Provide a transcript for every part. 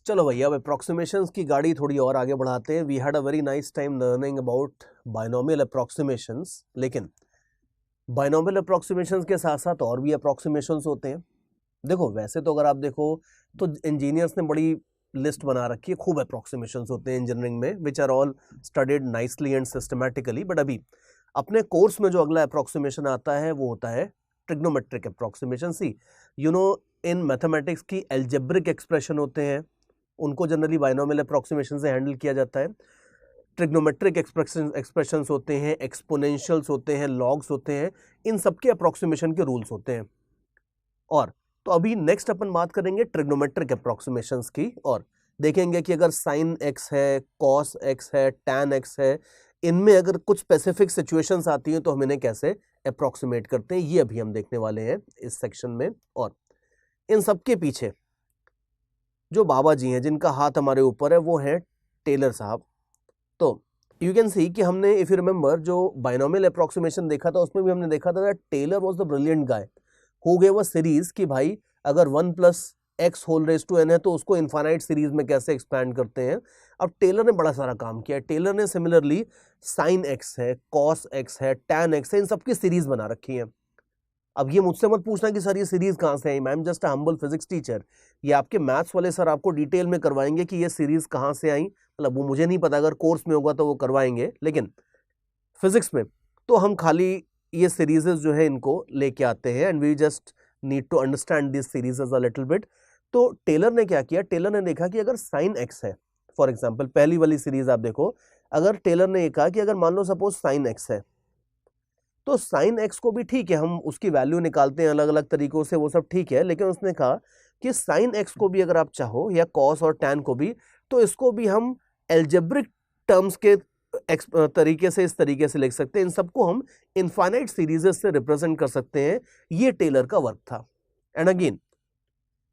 चलो भैया, अब अप्रोक्सीमेशंस की गाड़ी थोड़ी और आगे बढ़ाते हैं। We had a very nice time learning about binomial approximations, लेकिन बायनोमियल अप्रोक्सीमेशंस के साथ साथ और भी अप्रोक्सीमेशंस होते हैं। देखो, वैसे तो अगर आप देखो तो इंजीनियर्स ने बड़ी लिस्ट बना रखी है, खूब अप्रोक्सीमेशंस होते हैं इंजीनियरिंग में, which are all studied nicely and systematically. But अभी अपने कोर्स में जो अगला अप्रोक्सीमेशन आता है वो होता है trigonometric approximation. See you know, in mathematics की एल्जेब्रिक एक्सप्रेशन होते हैं, उनको जनरली बायनोमियल अप्रोक्सीमेशन से हैंडल किया जाता है। ट्रिग्नोमेट्रिक एक्सप्रेशंस होते हैं, एक्सपोनेंशियल्स होते हैं, लॉग्स होते हैं, इन सबके अप्रोक्सीमेशन के रूल्स होते हैं। और तो अभी नेक्स्ट अपन बात करेंगे ट्रिग्नोमेट्रिक अप्रोक्सीमेशंस की, और देखेंगे कि अगर साइन एक्स है, कॉस एक्स है, टैन एक्स है, इनमें अगर कुछ स्पेसिफिक सिचुएशंस आती हैं तो हम इन्हें कैसे अप्रोक्सीमेट करते हैं, ये अभी हम देखने वाले हैं इस सेक्शन में। और इन सबके पीछे जो बाबा जी हैं, जिनका हाथ हमारे ऊपर है, वो है टेलर साहब। तो यू कैन सी कि हमने, इफ यू रिमेंबर, जो बायनोमियल अप्रोक्सीमेशन देखा था उसमें भी हमने देखा था Taylor was the brilliant guy who gave a series कि भाई अगर 1 + x⁻n है तो उसको इनफाइनाइट सीरीज में कैसे एक्सपैंड करते हैं। अब टेलर ने बड़ा सारा काम किया है। टेलर ने सिमिलरली साइन एक्स है, कॉस एक्स है, टैन एक्स है, इन सबकी सीरीज बना रखी है। अब ये मुझसे मत पूछना कि सर ये सीरीज कहाँ से आई, I am just a humble physics teacher. ये आपके मैथ्स वाले सर आपको डिटेल में करवाएंगे कि ये सीरीज कहाँ से आई, मतलब वो मुझे नहीं पता, अगर कोर्स में होगा तो वो करवाएंगे, लेकिन फिजिक्स में तो हम खाली ये सीरीजेस जो है इनको लेके आते हैं, and we just need to understand this serieses a little bit. तो टेलर ने क्या किया, टेलर ने देखा कि अगर साइन एक्स है, फॉर एग्जाम्पल पहली वाली सीरीज आप देखो, अगर टेलर ने ये कहा कि अगर मान लो सपोज साइन एक्स है, तो साइन एक्स को भी ठीक है, हम उसकी वैल्यू निकालते हैं अलग अलग तरीकों से, वो सब ठीक है, लेकिन उसने कहा कि साइन एक्स को भी अगर आप चाहो, या कॉस और टैन को भी, तो इसको भी हम एल्जेब्रिक टर्म्स के तरीके से, इस तरीके से लिख सकते हैं, इन सबको हम इनफाइनाइट सीरीजेस से रिप्रेजेंट कर सकते हैं। ये टेलर का वर्क था। एंड अगेन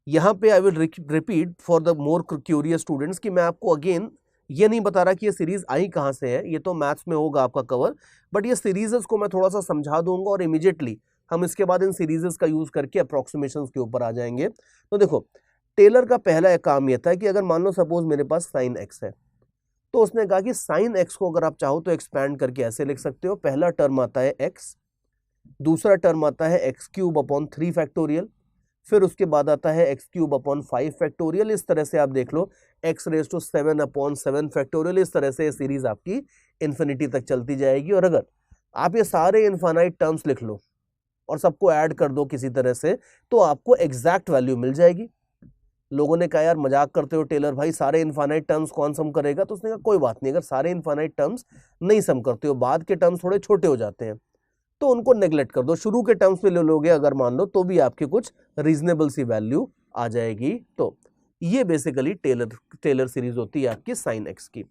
यहां पे I will repeat for the more curious students कि मैं आपको अगेन ये नहीं बता रहा कि ये सीरीज आई कहां से है, ये तो मैथ्स में होगा आपका कवर, बट ये सीरीजेस को मैं थोड़ा सा समझा दूंगा और इमीडिएटली हम इसके बाद इन सीरीजेस का यूज करके अप्रोक्सीमेशंस के ऊपर आ जाएंगे। तो देखो, टेलर का पहला काम यह था कि अगर मान लो सपोज मेरे पास साइन एक्स है, तो उसने कहा कि साइन एक्स को अगर आप चाहो तो एक्सपैंड करके ऐसे लिख सकते हो। पहला टर्म आता है एक्स, दूसरा टर्म आता है x³ / 3 फैक्टोरियल, फिर उसके बाद आता है x³ / 5 फैक्टोरियल। इस तरह से आप देख लो x⁻⁷ फैक्टोरियल। इस तरह से सीरीज आपकी इन्फिनिटी तक चलती जाएगी। और अगर आप ये सारे इनफाइनाइट टर्म्स लिख लो और सबको ऐड कर दो किसी तरह से, तो आपको एग्जैक्ट वैल्यू मिल जाएगी। लोगों ने कहा यार मजाक करते हो टेलर भाई, सारे इनफाइनाइट टर्म्स कौन सम करेगा? तो उसने कहा कोई बात नहीं, अगर सारे इनफाइनाइट टर्म्स नहीं सम करते हो, बाद के टर्म्स थोड़े छोटे हो जाते हैं, तो उनको नेग्लेक्ट कर दो, शुरू के टर्म्स पे ले लोगे अगर मान लो, तो भी आपकी कुछ रीजनेबल सी वैल्यू आ जाएगी। तो ये बेसिकली टेलर सीरीज होती है आपकी साइन एक्स की।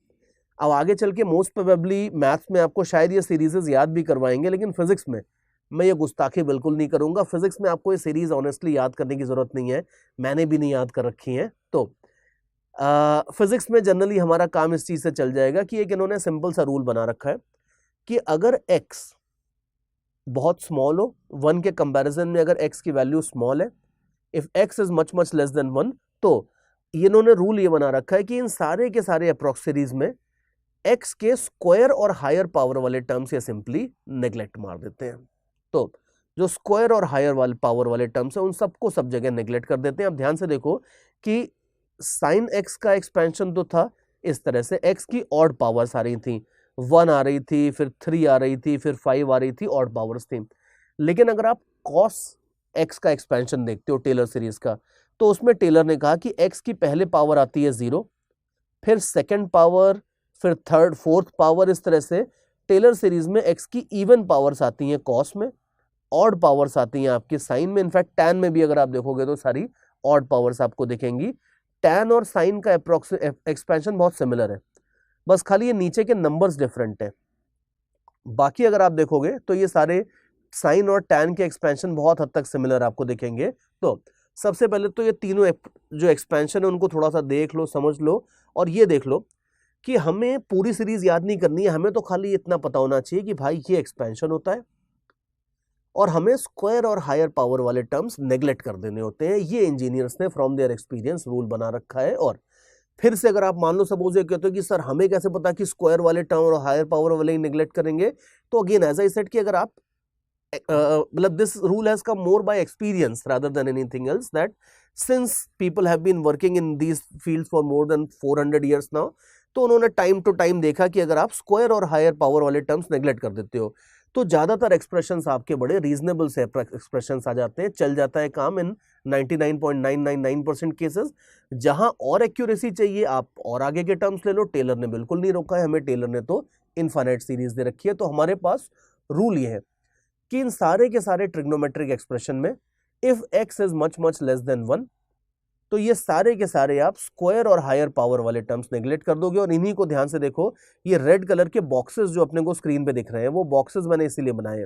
अब आगे चल के मोस्ट प्रोबेबली मैथ्स में आपको शायद ये सीरीजेस याद भी करवाएंगे, लेकिन फिजिक्स में मैं ये गुस्ताखी बिल्कुल नहीं करूंगा। फिजिक्स में आपको ये सीरीज ऑनेस्टली याद करने की जरूरत नहीं है, मैंने भी नहीं याद कर रखी है। तो फिजिक्स में जनरली हमारा काम इस चीज से चल जाएगा कि एक इन्होंने सिंपल सा रूल बना रखा है कि अगर x बहुत स्मॉल हो, 1 के कंपैरिजन में अगर x की वैल्यू स्मॉल है, if x is much much less than 1, तो इन्होंने रूल ये बना रखा है कि इन सारे के सारे अप्रॉक्स सीरीज में x के स्क्वायर और हायर पावर वाले टर्म्स ये सिंपली नेग्लेक्ट मार देते हैं। तो जो स्क्वायर और हायर वाले पावर वाले टर्म्स है उन सबको सब जगह नेग्लेक्ट कर देते हैं। अब ध्यान से देखो कि साइन एक्स का एक्सपेंशन तो था इस तरह से, x की ऑड पावर्स आ रही थी, 1 आ रही थी, फिर 3 आ रही थी, फिर 5 आ रही थी, ऑड पावर्स थी। लेकिन अगर आप कॉस एक्स का एक्सपेंशन देखते हो टेलर सीरीज का, तो उसमें टेलर ने कहा कि x की पहले पावर आती है 0, फिर सेकंड पावर, फिर थर्ड, फोर्थ पावर। इस तरह से टेलर सीरीज में x की इवन पावर्स आती हैं कॉस में, ऑड पावर्स आती हैं आपकी साइन में, इनफैक्ट टैन में भी अगर आप देखोगे तो सारी ऑड पावर्स आपको दिखेंगी। टैन और साइन का एक्सपेंशन बहुत सिमिलर है, बस खाली ये नीचे के नंबर्स डिफरेंट है। बाकी अगर आप देखोगे तो ये सारे साइन और टैन के एक्सपेंशन बहुत हद तक सिमिलर आपको दिखेंगे। तो सबसे पहले तो ये तीनों जो एक्सपेंशन है उनको थोड़ा सा देख लो, समझ लो, और ये देख लो कि हमें पूरी सीरीज याद नहीं करनी है, हमें तो खाली इतना पता होना चाहिए कि भाई ये एक्सपेंशन होता है और हमें स्क्वायर और हायर पावर वाले टर्म्स नेग्लेक्ट कर देने होते हैं। ये इंजीनियर्स ने फ्रॉम देयर एक्सपीरियंस रूल बना रखा है। और फिर से अगर आप मान लो सपोज ये कहते हो कि सर हमें कैसे पता कि स्क्वायर वाले टर्म और हायर पावर वाले ही नेग्लेक्ट करेंगे, तो अगेन एज आई सेड कि अगर आप मतलब this rule has come more by experience rather than anything else, that since people have been working in these fields for more than 400 years now, तो उन्होंने time to time देखा कि अगर आप स्क्वायर और हायर पावर वाले terms neglect कर देते हो तो ज्यादातर एक्सप्रेशंस आपके बड़े रीजनेबल से एक्सप्रेशंस आ जाते हैं, चल जाता है काम इन 99.999% केसेस। जहां और एक्यूरेसी चाहिए आप और आगे के टर्म्स ले लो, टेलर ने बिल्कुल नहीं रोका है हमें, टेलर ने तो इनफाइनाइट सीरीज दे रखी है। तो हमारे पास रूल ये है कि इन सारे के सारे ट्रिग्नोमेट्रिक एक्सप्रेशन में if x is much much less than 1, तो ये सारे के सारे आप स्क्वायर और हायर पावर वाले टर्म्स नेग्लेक्ट कर दोगे। और इन्हीं को ध्यान से देखो, ये रेड कलर के बॉक्सेस जो अपने को स्क्रीन पे दिख रहे हैं, वो बॉक्सेस मैंने इसीलिए बनाए हैं।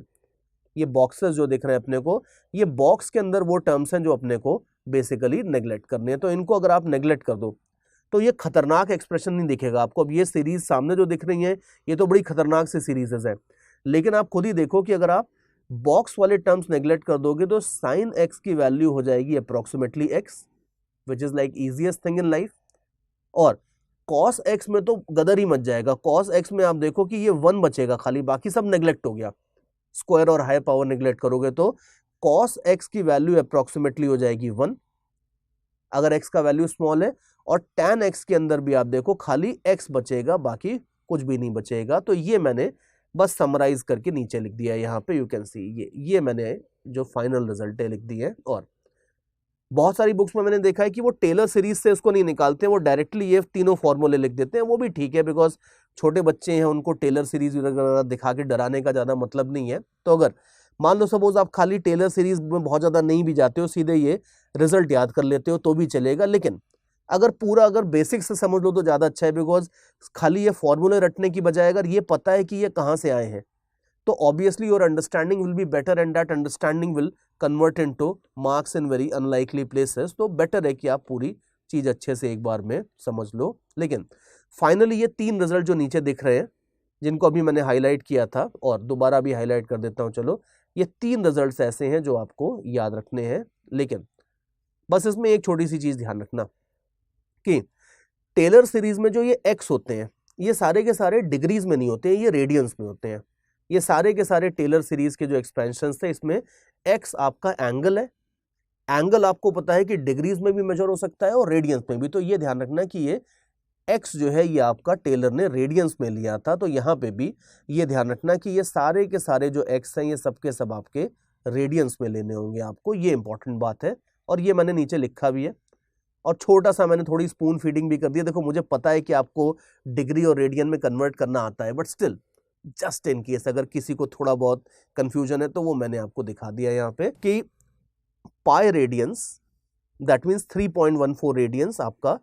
ये बॉक्सेस जो दिख रहे हैं अपने को, ये बॉक्स के अंदर वो टर्म्स हैं जो अपने को बेसिकली नेग्लेक्ट करने हैं। तो इनको अगर आप नेग्लेक्ट कर दो तो ये खतरनाक एक्सप्रेशन नहीं दिखेगा आपको। अब ये सीरीज सामने जो दिख रही है ये तो बड़ी खतरनाक सी सीरीजेस है, लेकिन आप खुद ही देखो कि अगर आप बॉक्स वाले टर्म्स नेग्लेक्ट कर दोगे तो साइन एक्स की वैल्यू हो जाएगी approximately x, which is like easiest thing in life. और कॉस एक्स में तो गदर ही मच जाएगा। कॉस एक्स में आप देखो कि ये 1 बचेगा खाली, बाकी सब नेग्लेक्ट हो गया। स्क्वायर और हाई पावर नेग्लेक्ट करोगे तो कॉस एक्स की वैल्यू अप्रोक्सीमेटली हो जाएगी 1 अगर एक्स का वैल्यू स्मॉल है, और टैन एक्स के अंदर भी आप देखो खाली एक्स बचेगा, बाकी कुछ भी नहीं बचेगा। तो ये मैंने बस समराइज करके नीचे लिख दिया है यहाँ पे, यू कैन सी ये मैंने जो फाइनल रिजल्ट है लिख दी है। और बहुत सारी बुक्स में मैंने देखा है कि वो टेलर सीरीज से इसको नहीं निकालते, वो डायरेक्टली ये तीनों फॉर्मूले लिख देते हैं। वो भी ठीक है, बिकॉज छोटे बच्चे हैं, उनको टेलर सीरीज वगैरह दिखा के डराने का ज्यादा मतलब नहीं है। तो अगर मान लो सपोज आप खाली टेलर सीरीज में बहुत ज्यादा नहीं भी जाते हो, सीधे ये रिजल्ट याद कर लेते हो तो भी चलेगा। लेकिन अगर बेसिक से समझ लो तो ज्यादा अच्छा है, बिकॉज खाली ये फॉर्मूले रटने की बजाय अगर ये पता है कि ये कहाँ से आए हैं तो obviously your understanding will be better and that understanding will convert into marks in very unlikely places. तो बेटर है कि आप पूरी चीज अच्छे से एक बार में समझ लो। लेकिन फाइनली ये 3 रिजल्ट जो नीचे दिख रहे हैं, जिनको अभी मैंने हाईलाइट किया था और दोबारा भी हाईलाइट कर देता हूं, चलो ये 3 रिजल्ट्स ऐसे हैं जो आपको याद रखने हैं। लेकिन बस इसमें एक छोटी सी चीज ध्यान रखना कि टेलर सीरीज में जो ये एक्स होते हैं, ये सारे के सारे डिग्रीज में नहीं होते हैं, ये रेडियंस में होते हैं। ये सारे के सारे टेलर सीरीज के जो एक्सपेंशंस थे, इसमें एक्स आपका एंगल है। एंगल आपको पता है कि डिग्रीज में भी मेजर हो सकता है और रेडियंस में भी। तो ये ध्यान रखना कि ये एक्स जो है ये आपका टेलर ने रेडियंस में लिया था। तो यहाँ पे भी ये ध्यान रखना कि ये सारे के सारे जो एक्स हैं ये सबके सब आपके रेडियंस में लेने होंगे आपको। ये इंपॉर्टेंट बात है और ये मैंने नीचे लिखा भी है। और छोटा सा मैंने थोड़ी स्पून फीडिंग भी कर दिया। देखो मुझे पता है कि आपको डिग्री और रेडियन में कन्वर्ट करना आता है, but still just in case अगर किसी को थोड़ा बहुत कंफ्यूजन है तो वो मैंने आपको दिखा दिया यहाँ पे कि pi radians that means 3.14 radians आपका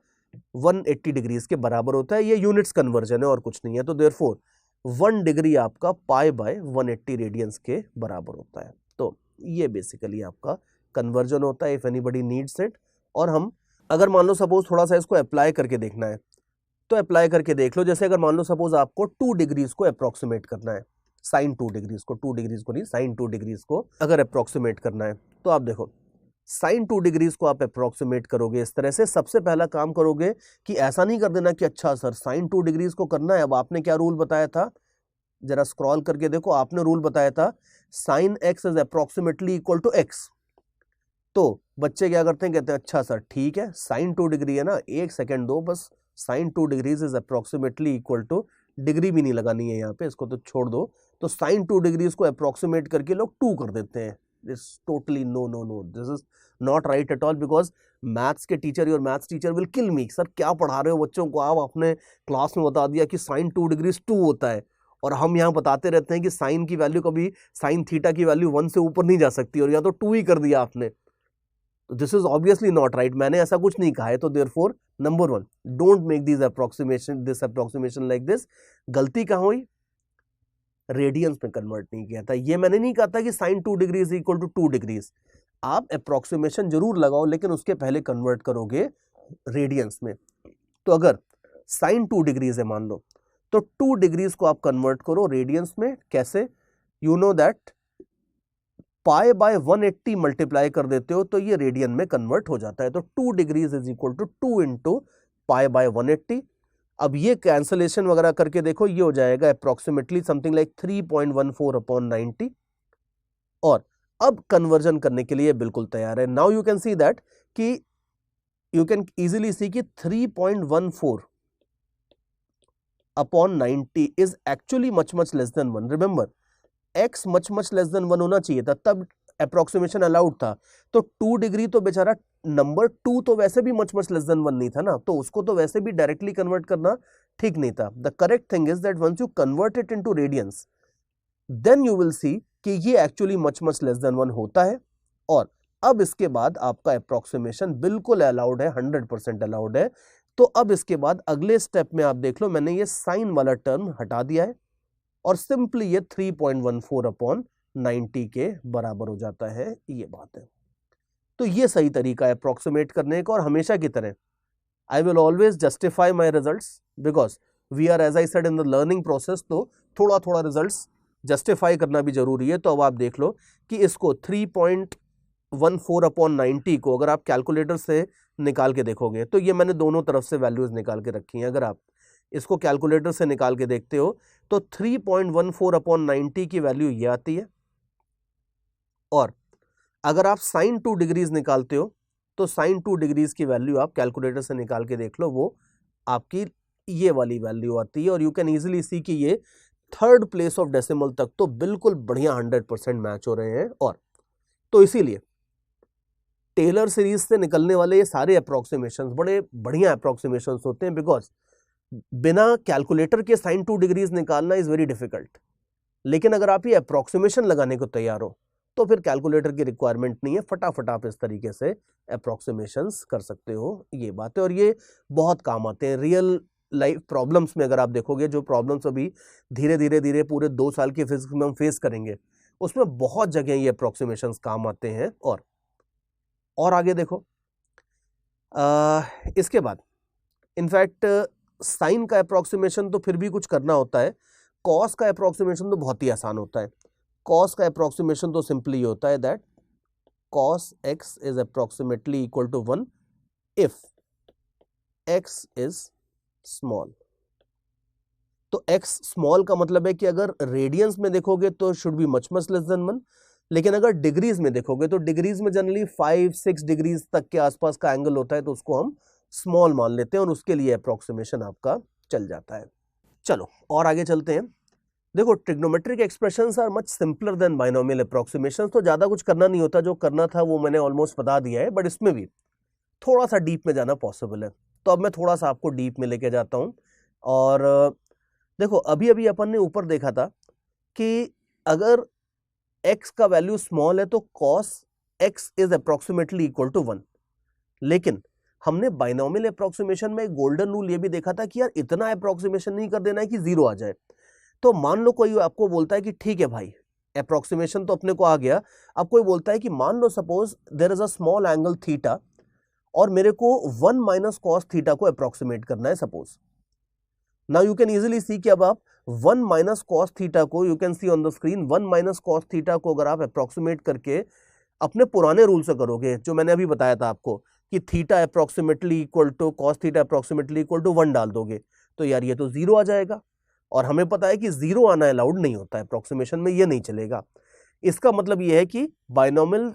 180 डिग्रीज के बराबर होता है। ये यूनिट्स कन्वर्जन है और कुछ नहीं है। तो देयरफॉर 1 डिग्री आपका पाई बाय 180 रेडियंस के बराबर होता है। तो ये बेसिकली आपका कन्वर्जन होता है इफ एनीबडी नीड्स इट। और हम अगर मान लो सपोज थोड़ा सा इसको अप्लाई करके देखना है तो अप्लाई करके देख लो। जैसे अगर मान लो सपोज आपको 2 डिग्रीज को अप्रोक्सीमेट करना है, साइन 2 डिग्रीज को, 2 डिग्रीज को नहीं, साइन 2 डिग्रीज को अगर अप्रोक्सीमेट करना है तो आप देखो साइन 2 डिग्रीज को आप अप्रोक्सीमेट करोगे इस तरह से। सबसे पहला काम करोगे कि ऐसा नहीं कर देना कि अच्छा सर साइन 2 डिग्रीज को करना है, अब आपने क्या रूल बताया था, जरा स्क्रॉल करके देखो, आपने रूल बताया था sine x is approximately equal to x. तो बच्चे क्या करते हैं, कहते हैं अच्छा सर ठीक है साइन 2 डिग्री है ना, एक सेकेंड दो बस, sine 2 degrees is approximately equal to, degree भी नहीं लगानी है यहाँ पे, इसको तो छोड़ दो। तो साइन 2 डिग्रीज को अप्रोक्सीमेट करके लोग 2 कर देते हैं। This totally no no no, this is not right at all, because maths के teacher, your maths teacher will kill me. Sir क्या पढ़ा रहे हो बच्चों को आप, अपने क्लास में बता दिया कि साइन 2 डिग्रीज 2 होता है और हम यहाँ बताते रहते हैं कि साइन की वैल्यू कभी, साइन थीटा की वैल्यू 1 से ऊपर नहीं जा सकती और या तो 2 ही कर दिया आपने। This is obviously not right, मैंने ऐसा कुछ नहीं कहा है। तो therefore number 1, don't make this approximation like this. गलती कहाँ हुई, रेडियंस में कन्वर्ट नहीं किया था। ये मैंने नहीं कहा था कि sine 2 degree is equal to 2 degrees. आप अप्रोक्सीमेशन जरूर लगाओ लेकिन उसके पहले कन्वर्ट करोगे रेडियंस में। तो अगर साइन 2 डिग्रीज है मान लो, तो 2 डिग्रीज को आप कन्वर्ट करो रेडियंस में। कैसे, you know that pi by 180 multiply कर देते हो तो ये रेडियन में कन्वर्ट हो जाता है। तो 2 degrees is equal to 2 into pi by 180। अब ये कैंसलेशन वगैरह करके देखो, ये हो जाएगा अप्रोक्सीमेटली समथिंग लाइक 3.14 अपॉन 90। और अब कन्वर्जन करने के लिए बिल्कुल तैयार है। Now you can see that कि यू कैन इजीली सी कि 3.14 upon 90 is actually much much less than 1। Remember, x much less than 1 होना चाहिए था, तब अप्रोक्सीमेशन अलाउड था। तो 2 डिग्री तो बेचारा नंबर 2 तो वैसे भी मच लेस देन 1 नहीं था ना, तो उसको तो वैसे भी डायरेक्टली कन्वर्ट करना ठीक नहीं था। The correct thing is that once you convert it into radians, then you will see कि ये एक्चुअली मच लेस देन 1 होता है। और अब इसके बाद आपका अप्रोक्सीमेशन बिल्कुल अलाउड है, 100% अलाउड है। तो अब इसके बाद अगले स्टेप में आप देख लो, मैंने ये साइन वाला टर्म हटा दिया है और सिंपली ये 3.14 अपॉन 90 के बराबर हो जाता है। ये बात है। तो ये सही तरीका है अप्रोक्सीमेट करने का। और हमेशा की तरह I will always justify my results, because we are, as I said, in the learning process. तो थोड़ा थोड़ा रिजल्ट्स जस्टिफाई करना भी जरूरी है। तो अब आप देख लो कि इसको 3.14 अपॉन 90 को अगर आप कैलकुलेटर से निकाल के देखोगे, तो ये मैंने दोनों तरफ से वैल्यूज निकाल के रखी हैं। अगर आप इसको कैलकुलेटर से निकाल के देखते हो तो 3.14 अपॉन 90 की वैल्यू ये आती है। और अगर आप साइन 2 डिग्रीज निकालते हो तो साइन 2 डिग्रीज की वैल्यू आप कैलकुलेटर से निकाल के देख लो, वो आपकी ये वाली वैल्यू आती है। और यू कैन इजीली सी कि ये थर्ड प्लेस ऑफ डेसिमल तक तो बिल्कुल बढ़िया 100% मैच हो रहे हैं। और तो इसीलिए टेलर सीरीज से निकलने वाले ये सारे अप्रोक्सीमेशंस बड़े बढ़िया अप्रोक्सीमेशंस होते हैं, बिकॉज बिना कैलकुलेटर के साइन 2 डिग्रीज निकालना इज वेरी डिफिकल्ट। लेकिन अगर आप ये अप्रोक्सीमेशन लगाने को तैयार हो तो फिर कैलकुलेटर की रिक्वायरमेंट नहीं है, फटाफट आप इस तरीके से अप्रोक्सीमेशंस कर सकते हो। ये बात है, और ये बहुत काम आते हैं रियल लाइफ प्रॉब्लम्स में। अगर आप देखोगे जो प्रॉब्लम्स अभी धीरे धीरे पूरे 2 साल के फिजिक्स में हम फेस करेंगे, उसमें बहुत जगह ये अप्रोक्सीमेशंस काम आते हैं। और आगे देखो, इसके बाद इनफैक्ट साइन का अप्रोक्सीमेशन तो फिर भी कुछ करना होता है, कॉस का अप्रोक्सीमेशन तो बहुत ही आसान होता है। कॉस का अप्रोक्सीमेशन तो सिंपली होता है that cos x is approximately equal to 1 if x is small। तो x स्मॉल का मतलब है कि अगर रेडियंस में देखोगे तो should be much less than 1, लेकिन अगर डिग्रीज में देखोगे तो डिग्रीज में जनरली 5-6 डिग्रीज तक के आसपास का एंगल होता है, तो उसको हम स्मॉल मान लेते हैं और उसके लिए अप्रोक्सीमेशन आपका चल जाता है। चलो और आगे चलते हैं। देखो, trigonometric expressions are much simpler than binomial approximations. तो ज्यादा कुछ करना नहीं होता, जो करना था वो मैंने ऑलमोस्ट बता दिया है, बट इसमें भी थोड़ा सा डीप में जाना पॉसिबल है। तो अब मैं थोड़ा सा आपको डीप में लेके जाता हूं। और देखो, अभी अभी अपन ने ऊपर देखा था कि अगर x का वैल्यू स्मॉल है तो cos x is approximately equal to 1। लेकिन हमने बाइनोमियल अप्रोक्सीमेशन में एक गोल्डन रूल ये भी देखा था कि यार इतना अप्रोक्सीमेशन नहीं कर देना है कि 0 आ जाए। तो मान लो कोई आपको बोलता है कि ठीक है भाई, अप्रोक्सीमेशन तो अपने को आ गया। अब कोई बोलता है कि मान लो suppose there is a small angle theta और मेरे को 1 माइनस कॉस थीटा को अप्रोक्सीमेट करना है suppose. Now you can easily see कि अब आप 1 माइनस कॉस थीटा को, you can see on the screen, 1 minus cos theta को अगर आप अप्रोक्सीमेट करके अपने पुराने रूल से करोगे, जो मैंने अभी बताया था आपको कि theta approximately equal to cos theta approximately equal to 1 डाल दोगे, तो यार ये तो 0 आ जाएगा। और हमें पता है कि 0 आना अलाउड नहीं होता है अप्रोक्सीमेशन में, ये नहीं चलेगा। इसका मतलब ये है कि बाइनोमियल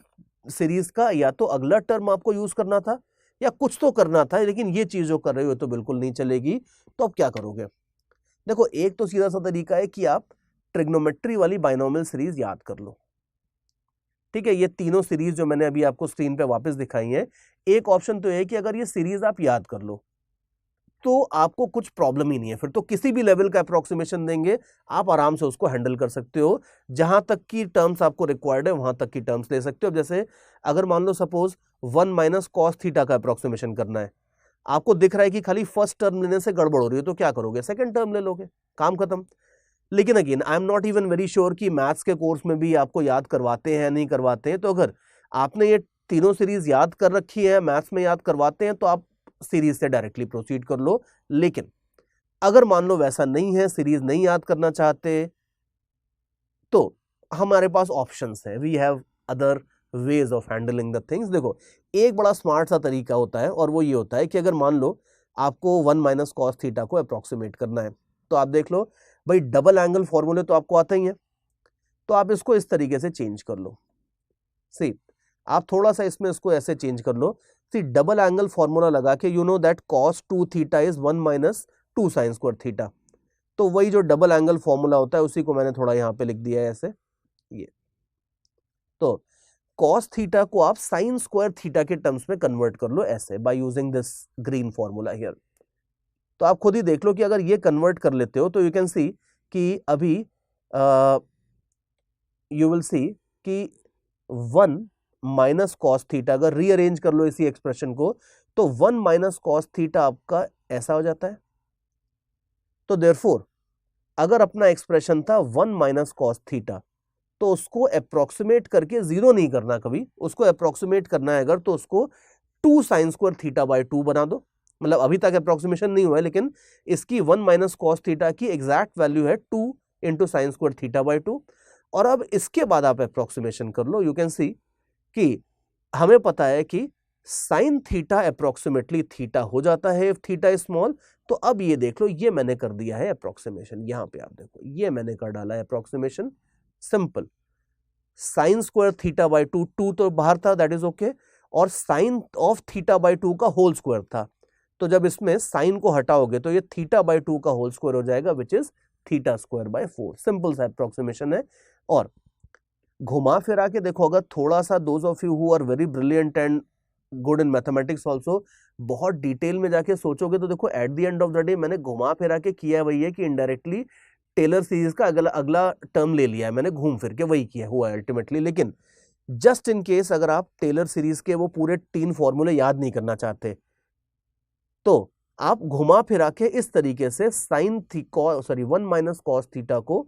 सीरीज का या तो अगला टर्म आपको यूज करना था या कुछ तो करना था, लेकिन ये चीज जो कर रहे हो तो बिल्कुल नहीं चलेगी। तो अब क्या करोगे? देखो, एक तो सीधा सा तरीका है कि आप ट्रिग्नोमेट्री वाली बाइनोमियल सीरीज याद कर लो। ठीक है, ये तीनों सीरीज जो मैंने अभी आपको स्क्रीन पे वापस दिखाई है, एक ऑप्शन तो है कि अगर ये सीरीज आप याद कर लो तो आपको कुछ प्रॉब्लम ही नहीं है, फिर तो किसी भी लेवल का अप्रोक्सीमेशन देंगे आप आराम से उसको हैंडल कर सकते हो। जहां तक की टर्म्स आपको रिक्वायर्ड है वहां तक की टर्म्स ले सकते हो। जैसे अगर मान लो सपोज 1 माइनस कॉस थीटा का अप्रोक्सीमेशन करना है, आपको दिख रहा है कि खाली फर्स्ट टर्म लेने से गड़बड़ हो रही है, तो क्या करोगे? सेकंड टर्म ले लोगे, काम खत्म। लेकिन again I am not even very sure कि मैथ्स के कोर्स में भी आपको याद करवाते हैं नहीं करवाते हैं। तो अगर आपने ये तीनों सीरीज याद कर रखी है, मैथ्स में याद करवाते हैं, तो आप सीरीज से डायरेक्टली प्रोसीड कर लो। लेकिन अगर मान लो वैसा नहीं है, सीरीज नहीं याद करना चाहते, तो हमारे पास ऑप्शंस हैं, we have other ways of handling the things. देखो, एक बड़ा स्मार्ट सा तरीका होता है और वो ये होता है कि अगर मान लो आपको 1 माइनस कॉस थीटा को अप्रोक्सीमेट करना है। तो आप देख लो भाई, डबल एंगल फॉर्मूले तो आपको आते ही हैं, तो आप इसको इस तरीके से चेंज कर लो। सी, आप थोड़ा सा इसमें इसको ऐसे चेंज कर लो। सी, डबल एंगल फॉर्मूला लगा के you know that cos 2 theta is 1 minus 2 sine square theta. तो वही जो डबल एंगल फॉर्मूला होता है उसी को मैंने थोड़ा यहां पे लिख दिया है ऐसे, ये। तो cos थीटा को आप साइन स्क्वायर थीटा के टर्म्स में कन्वर्ट कर लो ऐसे, by using this green formula here. तो आप खुद ही देख लो कि अगर ये कन्वर्ट कर लेते हो तो यू कैन सी कि अभी यू विल सी कि 1 माइनस कॉस थीटा, अगर रीअरेंज कर लो इसी एक्सप्रेशन को, तो 1 माइनस कॉस थीटा आपका ऐसा हो जाता है। तो देयरफॉर अगर अपना एक्सप्रेशन था 1 माइनस कॉस थीटा, तो उसको अप्रोक्सीमेट करके जीरो नहीं करना कभी, उसको अप्रोक्सीमेट करना है अगर तो उसको 2 साइन स्क्वायर थीटा बाय 2 बना दो। मतलब अभी तक अप्रोक्सीमेशन नहीं हुआ है, लेकिन इसकी 1 माइनस कॉस थीटा की एग्जैक्ट वैल्यू है 2 into sine square theta by 2। और अब इसके बाद आप अप्रोक्सीमेशन कर लो। यू कैन सी कि हमें पता है कि साइन थीटा अप्रोक्सीमेटली थीटा हो जाता है इफ थीटा इज स्मॉल। तो अब ये देख लो, ये मैंने कर दिया है अप्रोक्सीमेशन, यहां पे आप देखो ये मैंने कर डाला है approximation, simple. Sine square theta by 2, 2 तो बाहर था, दैट इज ओके, और साइन ऑफ थीटा बाय 2 का होल स्क्वायर था। तो जब इसमें साइन को हटाओगे तो ये थीटा बाय 2 का होल स्क्वायर हो जाएगा, which is theta square by 4। Simple सा अप्रोक्सीमेशन है। और घुमा फिरा के देखो, अगर थोड़ा सा those of you who are very brilliant and good in mathematics also, बहुत डिटेल में जाके सोचोगे तो देखो at the end of the day मैंने घुमा फिरा के किया वही है कि इनडायरेक्टली टेलर सीरीज का अगला टर्म ले लिया है मैंने, घूम फिर के वही किया हुआ है अल्टीमेटली। लेकिन जस्ट इन केस अगर आप टेलर सीरीज के वो पूरे 3 फॉर्मूले याद नहीं करना चाहते, तो आप घुमा फिरा के इस तरीके से साइन 1 माइनस कॉस थीटा को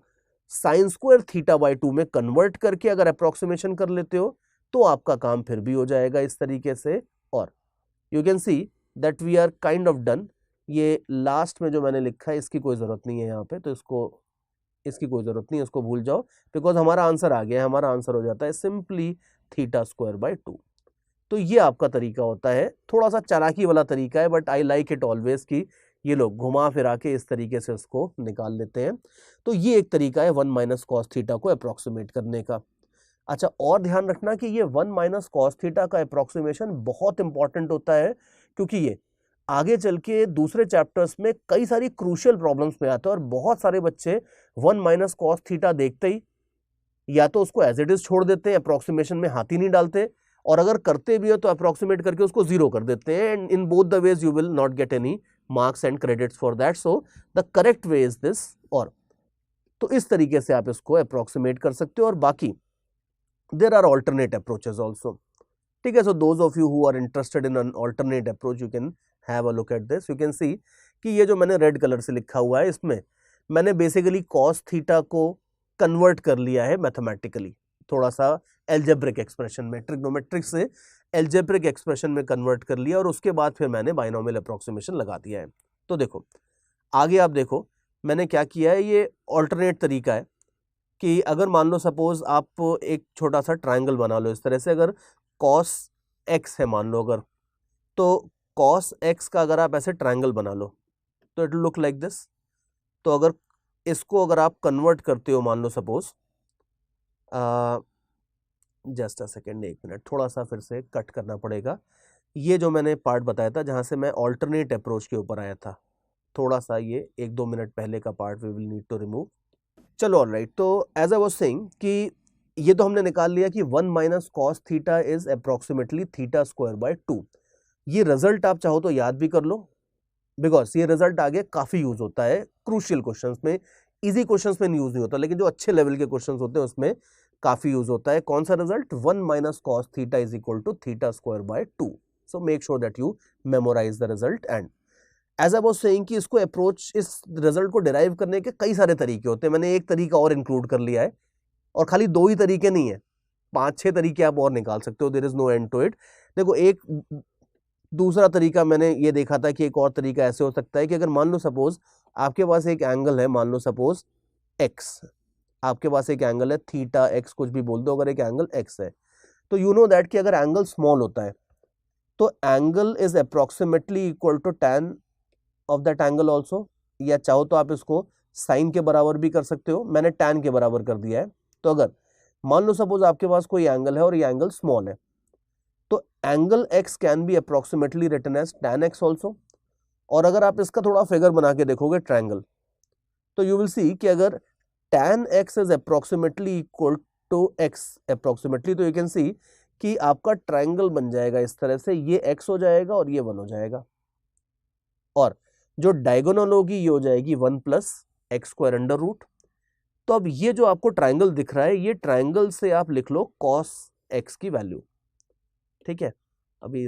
साइन स्क्वायर थीटा बाय 2 में कन्वर्ट करके अगर अप्रोक्सीमेशन कर लेते हो तो आपका काम फिर भी हो जाएगा इस तरीके से। और you can see that we are kind of done. ये लास्ट में जो मैंने लिखा है इसकी कोई जरूरत नहीं है यहाँ पे, तो इसकी कोई जरूरत नहीं है, इसको भूल जाओ, बिकॉज हमारा आंसर आ गया है। हमारा आंसर हो जाता है सिंपली थीटा स्क्वायर बाय 2। तो ये आपका तरीका होता है, थोड़ा सा चालाकी वाला तरीका है, but I like it always कि ये लोग घुमा फिरा के इस तरीके से उसको निकाल लेते हैं। तो ये एक तरीका है 1 माइनस कॉस थीटा को अप्रोक्सीमेट करने का। अच्छा, और ध्यान रखना कि ये 1 माइनस कॉस थीटा का अप्रोक्सीमेशन बहुत इंपॉर्टेंट होता है, क्योंकि ये आगे चल के दूसरे चैप्टर्स में कई सारी क्रूशियल प्रॉब्लम्स में आता है। और बहुत सारे बच्चे 1 माइनस कॉस थीटा देखते ही या तो उसको एज इट इज छोड़ देते हैं, अप्रोक्सीमेशन में हाथ ही नहीं डालते, और अगर करते भी हो तो अप्रोक्सीमेट करके उसको जीरो कर देते हैं। And in both the ways you will not get any marks and credits for that. So the correct way is this. और तो इस तरीके से आप इसको अप्रोक्सीमेट कर सकते हो। और बाकी there are alternate approaches also, ठीक है। So those of you who are interested in an alternate approach, you can have a look at this. You can see कि ये जो मैंने रेड कलर से लिखा हुआ है, इसमें मैंने बेसिकली कॉस थीटा को कन्वर्ट कर लिया है मैथमेटिकली, थोड़ा सा एल्जेब्रिक एक्सप्रेशन में, ट्रिग्नोमेट्रिक से एल्जेब्रिक एक्सप्रेशन में कन्वर्ट कर लिया, और उसके बाद फिर मैंने बाइनोमियल अप्रोक्सीमेशन लगा दिया है। तो देखो आगे आप देखो मैंने क्या किया है, ये ऑल्टरनेट तरीका है कि अगर मान लो सपोज आप एक छोटा सा ट्राइंगल बना लो इस तरह से, अगर कॉस एक्स है मान लो अगर, तो कॉस एक्स का अगर आप ऐसे ट्राइंगल बना लो तो इट लुक लाइक दिस। तो अगर इसको अगर आप कन्वर्ट करते हो मान लो suppose, just a second, 1 minute, थोड़ा सा फिर से कट करना पड़ेगा। ये जो मैंने पार्ट बताया था जहां से मैं ऑल्टरनेट अप्रोच के ऊपर आया था, थोड़ा सा ये 1-2 मिनट पहले का part we will need to remove. चलो ऑलराइट, तो एज आई वाज सेइंग कि ये तो हमने निकाल लिया कि 1 minus cos theta is approximately theta square by 2। ये रिजल्ट आप चाहो तो याद भी कर लो, बिकॉज ये रिजल्ट आगे काफी यूज होता है क्रूशियल क्वेश्चंस में। इजी क्वेश्चंस में यूज नहीं होता, लेकिन जो अच्छे लेवल के क्वेश्चंस होते हैं उसमें काफी यूज होता है। कौन सा result? 1 minus cos theta is equal to theta square by 2। So make sure that you memorise the result. And as I was saying कि इसको अप्रोच, इस रिजल्ट को डिराइव करने के कई सारे तरीके होते हैं। मैंने एक तरीका और इंक्लूड कर लिया है, और खाली 2 ही तरीके नहीं है, 5-6 तरीके आप और निकाल सकते हो। There is no end to it. देखो, एक दूसरा तरीका मैंने ये देखा था कि एक और तरीका ऐसे हो सकता है कि अगर मान लो सपोज आपके पास एक एंगल है, मान लो सपोज एक्स, आपके पास एक एंगल है थीटा एक्स, कुछ भी बोल दो, अगर एक एंगल एक्स है, तो यू नो दैट कि अगर एंगल स्मॉल होता है तो angle is approximately equal to tan of that angle also, या चाहो तो आप इसको साइन के बराबर भी कर सकते हो, मैंने tan के बराबर कर दिया है। तो अगर मान लो सपोज आपके पास कोई एंगल है और ये एंगल स्मॉल है, तो angle x can be approximately written as tan x also. और अगर आप इसका थोड़ा फिगर बना के देखोगे ट्रायंगल, तो यू विल सी कि अगर tan x is approximately equal to x approximately, तो यू कैन सी कि आपका ट्रायंगल बन जाएगा इस तरह से, ये x हो जाएगा और ये 1 हो जाएगा, और जो डायगोनल होगी ये हो जाएगी 1 plus x square under root. तो अब ये जो आपको ट्रायंगल दिख रहा है, ये ट्रायंगल से आप लिख लो cos x की वैल्यू, ठीक है। अभी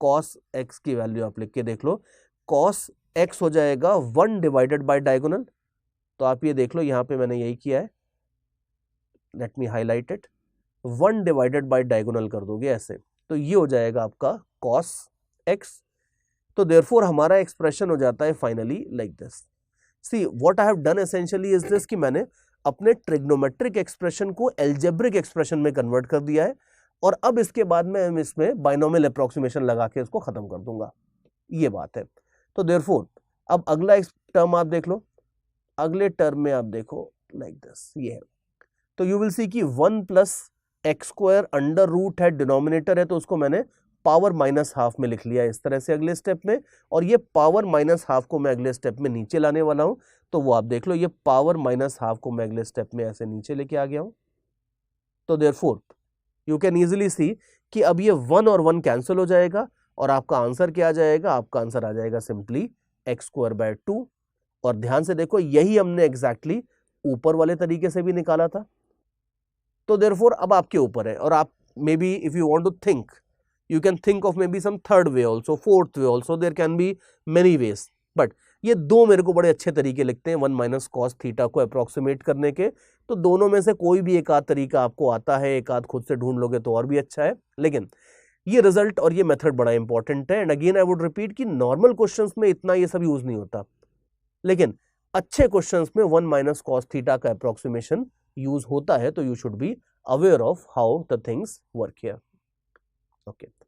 cos x की वैल्यू आप लिख के देख लो, cos x हो जाएगा 1 डिवाइडेड बाय डायगोनल। तो आप ये देख लो, यहां पे मैंने यही किया है, let me highlight it, 1 divided by diagonal कर दोगे ऐसे, तो ये हो जाएगा आपका cos x। तो देयरफॉर हमारा एक्सप्रेशन हो जाता है finally like this. See what I have done essentially is this कि मैंने अपने ट्रिग्नोमेट्रिक एक्सप्रेशन को एल्जेब्रिक एक्सप्रेशन में कन्वर्ट कर दिया है, और अब इसके बाद में इसमें बाइनोमियल अप्रोक्सीमेशन लगा के इसको खत्म कर दूंगा, ये बात है। तो देयरफॉर अब अगला टर्म आप देख लो, अगले टर्म में आप देखो लाइक दिस, ये है। तो यू विल सी कि 1 plus x square under root है, डिनोमिनेटर है, तो उसको मैंने पावर माइनस हाफ में लिख लिया इस तरह से अगले स्टेप में, और ये पावर माइनस हाफ को मैं अगले स्टेप में नीचे लाने वाला हूं। तो वो आप देख लो, ये पावर माइनस हाफ को मैं अगले स्टेप में ऐसे नीचे लेके आ गया हूं। तो therefore you can easily see कि अब ये 1 और 1 कैंसिल हो जाएगा, और आपका आंसर क्या आ जाएगा, आपका आंसर आ जाएगा सिंपली एक्स स्क्वायर बाय 2। और ध्यान से देखो, यही हमने एग्जैक्टली ऊपर वाले तरीके से भी निकाला था। तो देयरफॉर अब आपके ऊपर है, और आप maybe if you want to think, you can think of maybe some third way also, fourth way also, there can be many ways, but ये दो मेरे को बड़े अच्छे तरीके लगते हैं 1 माइनस कॉस थीटा को अप्रोक्सीमेट करने के। तो दोनों में से कोई भी एक आध तरीका आपको आता है, एक आध खुद से ढूंढ लोगे तो और भी अच्छा है, लेकिन ये रिजल्ट और ये मेथड बड़ा इंपॉर्टेंट है। And again I would repeat कि नॉर्मल क्वेश्चंस में इतना ये सब यूज नहीं होता, लेकिन अच्छे क्वेश्चंस में 1 माइनस कॉस थीटा का अप्रोक्सीमेशन यूज होता है। तो you should be aware of how the things work here. Okay.